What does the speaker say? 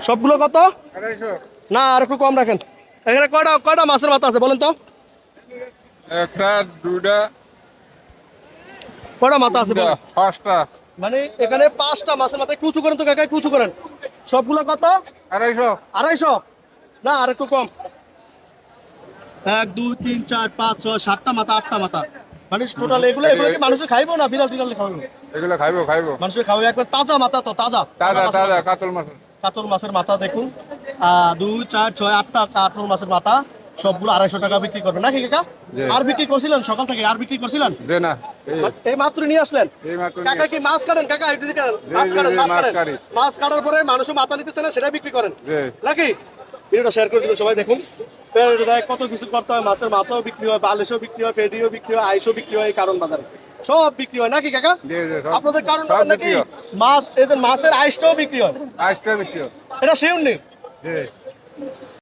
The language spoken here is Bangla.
সবগুলো কত? না আর একটু কম রাখেন। এখানে কয়টা কয়টা মাছের মাথা আছে বলেন তো? একটা, দুইটা, কয়টা মাথা আছে বলেন? পাঁচটা। মানে এখানে 5টা মাছের মাথা। একটু উঁচু করেন তো কাকা, একটু উঁচু করেন। সবগুলো কত? 250। 250? না আর একটু কম। 1 2 3 4 5 6 7টা মাথা, 8টা মাথা। মানে টোটাল এগুলো এগুলো কি মানুষে খাইবো না বিড়াল টিড়াল খাওয়াবো? এগুলো খাইবো খাইবো। মানুষের খাওয়া একবার তাজা মাথা তো, তাজা তাজা তাজা মাছের তাজা মাথা। কাতল মাছ। কাতল মাছের মাথা দেখুন, 2 4 6 8টা কাতল মাছের মাথা। সবগুলো 250 টাকা বিক্রি করবেন নাকি কাকা? জি। আর বিক্রি করছিলেন সকাল থেকে? আর বিক্রি করছিলেন? যে না, এই মাত্র নিয়ে আসলেন? এই মাত্র কাকা কি মাছ কাটেন? কাকা একটু কাটেন, মাছ জি, কাটেন, জি, মাছ মাছ কাটেন। কাটি। মাছ কাটার পরে মানুষও মাথা নিতেছে না, সেটা বিক্রি করেন জি। নাকি? ভিডিওটা শেয়ার করে দিবেন সবাই দেখুন। দেখ কত কিছু করতে হয়, মাছের মাথাও বিক্রি হয়, বালিশও বিক্রি হয়, ফেডিও বিক্রি হয়, আইসও বিক্রি হয় এই কারণ বাজারে। সব বিক্রি হয় নাকি কাকা? জি, জি, আপনাদের কারণ সব বাজার নাকি বিক্রি হয়। মাছ, এদের মাছের আইসটাও বিক্রি হয়? আইসটা বেশি হয়। এটা শিওর নেই। জি।